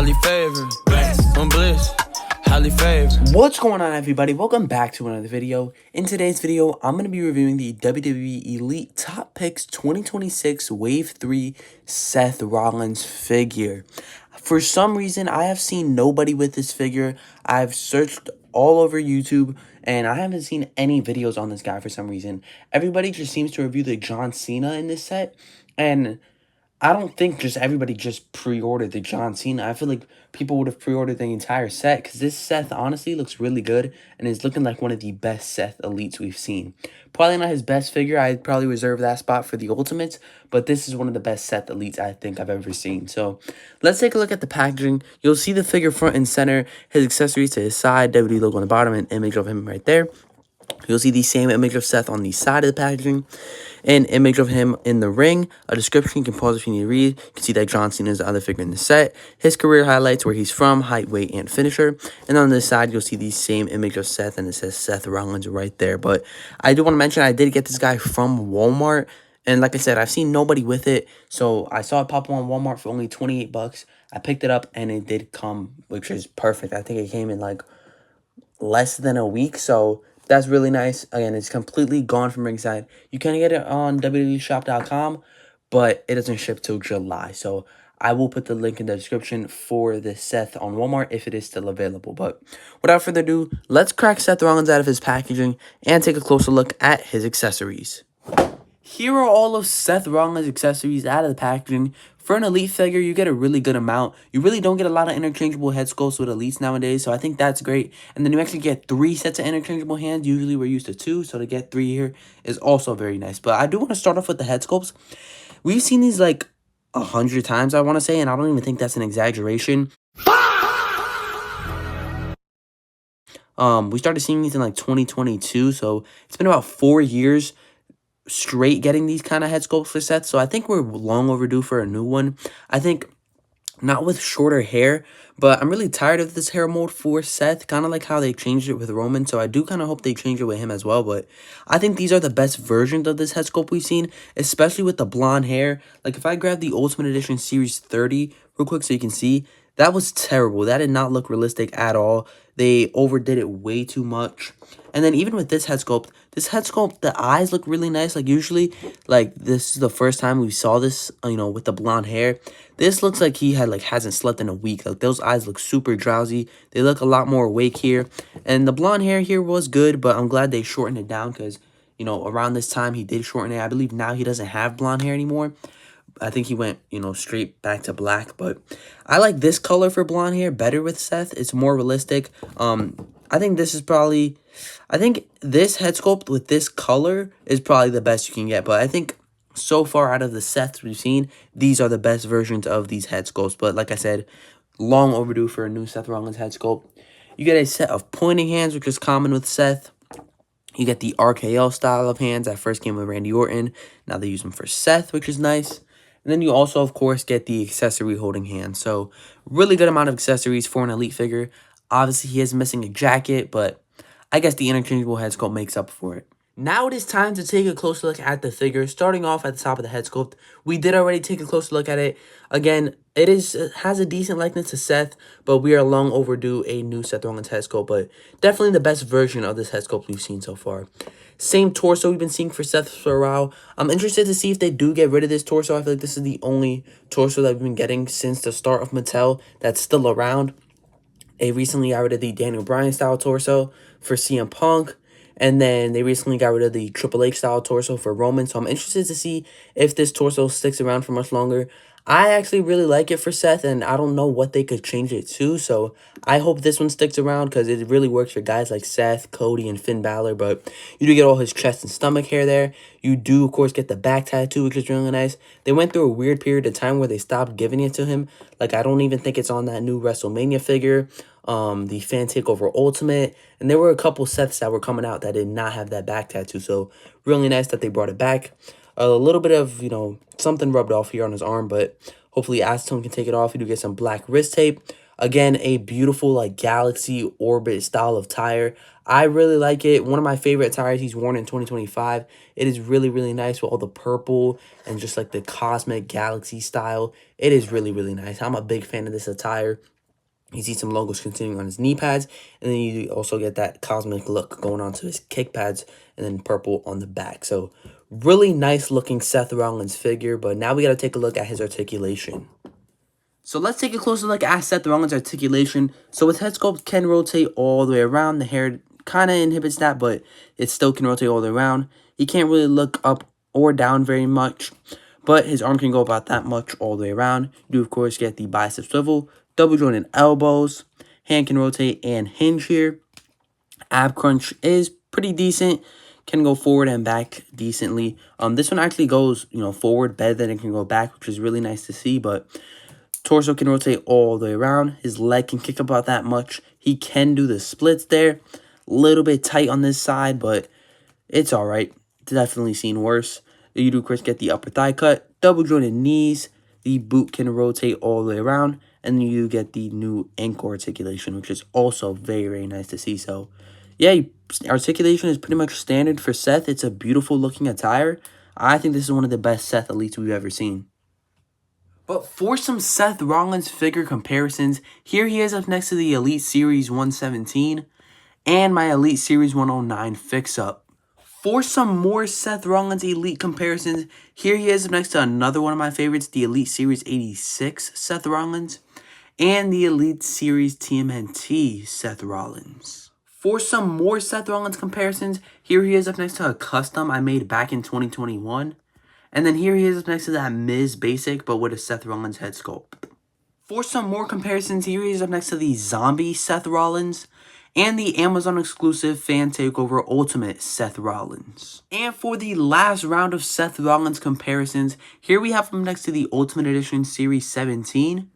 highly favored, blessed, I'm blessed, highly favored. What's going on, everybody? Welcome back to another video. In today's video, I'm going to be reviewing the WWE Elite Top Picks 2026 Wave 3 Seth Rollins figure. For some reason, I have seen nobody with this figure. I've searched all over YouTube, and I haven't seen any videos on this guy for some reason. Everybody just seems to review the John Cena in this set, and I don't think just everybody just pre-ordered the John Cena. I feel like people would have pre-ordered the entire set because this Seth honestly looks really good and is looking like one of the best Seth Elites we've seen. Probably not his best figure. I'd probably reserve that spot for the Ultimates, but this is one of the best Seth Elites I think I've ever seen. So let's take a look at the packaging. You'll see the figure front and center, his accessories to his side, WWE logo on the bottom, an image of him right there. You'll see the same image of Seth on the side of the packaging, an image of him in the ring, a description you can pause if you need to read. You can see that John Cena is the other figure in the set, his career highlights, where he's from, height, weight, and finisher. And on the side, you'll see the same image of Seth, and it says Seth Rollins right there. But I do want to mention I did get this guy from Walmart, and like I said, I've seen nobody with it, so I saw it pop up on Walmart for only 28 bucks. I picked it up, and it did come, which is perfect. I think it came in like less than a week, so that's really nice. Again, it's completely gone from ringside. You can get it on www.shop.com, but it doesn't ship till July. So I will put the link in the description for the Seth on Walmart if it is still available. But without further ado, let's crack Seth Rollins out of his packaging and take a closer look at his accessories. Here are all of Seth Rollins' accessories out of the packaging. For an Elite figure, you get a really good amount. You really don't get a lot of interchangeable head sculpts with Elites nowadays, so I think that's great. And then you actually get 3 sets of interchangeable hands. Usually we're used to 2, so to get 3 here is also very nice. But I do want to start off with the head sculpts. We've seen these like 100 times, I want to say, and I don't even think that's an exaggeration. We started seeing these in like 2022, so it's been about 4 years straight getting these kind of head sculpts for Seth, so I think we're long overdue for a new one. I think not with shorter hair, but I'm really tired of this hair mold for Seth, kind of like how they changed it with Roman, so I do kind of hope they change it with him as well. But I think these are the best versions of this head sculpt we've seen, especially with the blonde hair. Like if I grab the Ultimate Edition Series 30 real quick so you can see, that was terrible. That did not look realistic at all. They overdid it way too much. And then even with this head sculpt, the eyes look really nice. Like usually, like this is the first time we saw this, you know, with the blonde hair. This looks like he hasn't slept in a week. Like those eyes look super drowsy. They look a lot more awake here. And the blonde hair here was good, but I'm glad they shortened it down because, you know, around this time he did shorten it. I believe now he doesn't have blonde hair anymore. I think he went, you know, straight back to black, but I like this color for blonde hair better with Seth. It's more realistic. I think this head sculpt with this color is probably the best you can get, but I think so far out of the Seths we've seen, these are the best versions of these head sculpts. But like I said, long overdue for a new Seth Rollins head sculpt. You get a set of pointing hands, which is common with Seth. You get the RKO style of hands that first came with Randy Orton. Now they use them for Seth, which is nice. And then you also, of course, get the accessory holding hand. So, really good amount of accessories for an Elite figure. Obviously, he is missing a jacket, but I guess the interchangeable head sculpt makes up for it. Now it is time to take a closer look at the figure. Starting off at the top of the head sculpt, we did already take a closer look at it. Again, it has a decent likeness to Seth, but we are long overdue a new Seth Rollins head sculpt, but definitely the best version of this head sculpt we've seen so far. Same torso we've been seeing for Seth for a while. I'm interested to see if they do get rid of this torso. I feel like this is the only torso that we've been getting since the start of Mattel that's still around. They recently got rid of the Daniel Bryan style torso for CM Punk. And then they recently got rid of the Triple H style torso for Roman. So I'm interested to see if this torso sticks around for much longer. I actually really like it for Seth, and I don't know what they could change it to. So I hope this one sticks around because it really works for guys like Seth, Cody, and Finn Balor. But you do get all his chest and stomach hair there. You do, of course, get the back tattoo, which is really nice. They went through a weird period of time where they stopped giving it to him. Like, I don't even think it's on that new WrestleMania figure, the Fan Takeover Ultimate. And there were a couple Seths that were coming out that did not have that back tattoo. So really nice that they brought it back. A little bit of, you know, something rubbed off here on his arm, but hopefully Acetone can take it off. You do get some black wrist tape. Again, a beautiful, like, Galaxy Orbit style of tire. I really like it. One of my favorite tires he's worn in 2025. It is really, really nice with all the purple and just, like, the cosmic Galaxy style. It is really, really nice. I'm a big fan of this attire. You see some logos continuing on his knee pads, and then you also get that cosmic look going on to his kick pads, and then purple on the back. So really nice looking Seth Rollins figure, but now we got to take a look at his articulation. So let's take a closer look at Seth Rollins' articulation. So his head sculpt can rotate all the way around. The hair kind of inhibits that, but it still can rotate all the way around. He can't really look up or down very much, but his arm can go about that much all the way around. You do, of course, get the bicep swivel, double jointed elbows, hand can rotate and hinge here. Ab crunch is pretty decent, can go forward and back decently. This one actually goes, forward better than it can go back, which is really nice to see, but torso can rotate all the way around. His leg can kick about that much. He can do the splits there. A little bit tight on this side, but it's all right. Definitely seen worse. You do, of course, get the upper thigh cut, double jointed knees. The boot can rotate all the way around. And then you get the new ankle articulation, which is also very, very nice to see. So, yeah, articulation is pretty much standard for Seth. It's a beautiful looking attire. I think this is one of the best Seth Elites we've ever seen. But for some Seth Rollins figure comparisons, here he is up next to the Elite Series 117 and my Elite Series 109 fix-up. For some more Seth Rollins Elite comparisons, here he is up next to another one of my favorites, the Elite Series 86 Seth Rollins and the Elite Series TMNT Seth Rollins. For some more Seth Rollins comparisons, here he is up next to a custom I made back in 2021. And then here he is up next to that Miz Basic, but with a Seth Rollins head sculpt. For some more comparisons, here he is up next to the Zombie Seth Rollins and the Amazon exclusive Fan Takeover Ultimate Seth Rollins. And for the last round of Seth Rollins comparisons, here we have him next to the Ultimate Edition Series 17.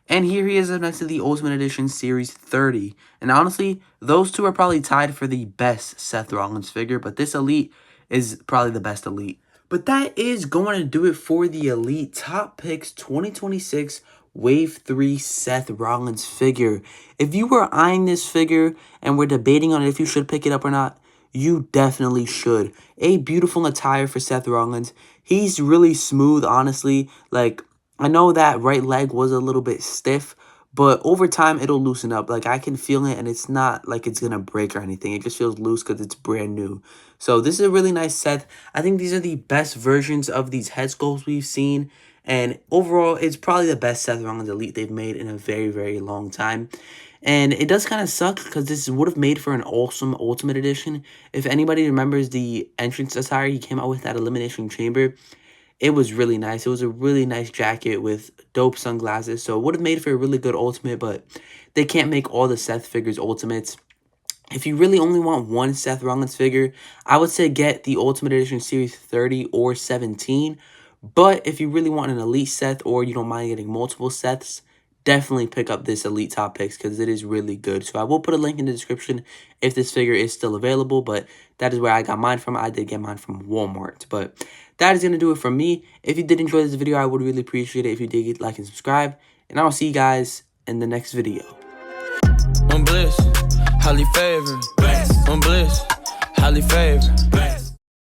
And here he is up next to the Ultimate Edition Series 30. And honestly, those two are probably tied for the best Seth Rollins figure, but this Elite is probably the best Elite. But that is going to do it for the Elite Top Picks 2026 Wave 3 Seth Rollins figure. If you were eyeing this figure and were debating on if you should pick it up or not, you definitely should. A beautiful attire for Seth Rollins. He's really smooth, honestly. Like, I know that right leg was a little bit stiff, but over time, it'll loosen up. Like, I can feel it, and it's not like it's going to break or anything. It just feels loose because it's brand new. So, this is a really nice Seth. I think these are the best versions of these head sculpts we've seen. And overall, it's probably the best Seth Rollins Elite they've made in a very, very long time. And it does kind of suck because this would have made for an awesome Ultimate Edition. If anybody remembers the entrance attire he came out with at Elimination Chamber, it was really nice. It was a really nice jacket with dope sunglasses. So it would have made for a really good Ultimate, but they can't make all the Seth figures Ultimates. If you really only want one Seth Rollins figure, I would say get the Ultimate Edition Series 30 or 17. But if you really want an Elite Seth or you don't mind getting multiple Seths, definitely pick up this Elite Top Picks because it is really good. So I will put a link in the description if this figure is still available, but that is where I got mine from. I did get mine from Walmart. But that is going to do it from me. If you did enjoy this video, I would really appreciate it if you did like and subscribe. And I'll see you guys in the next video. One bliss, highly favored. One bliss, highly favored.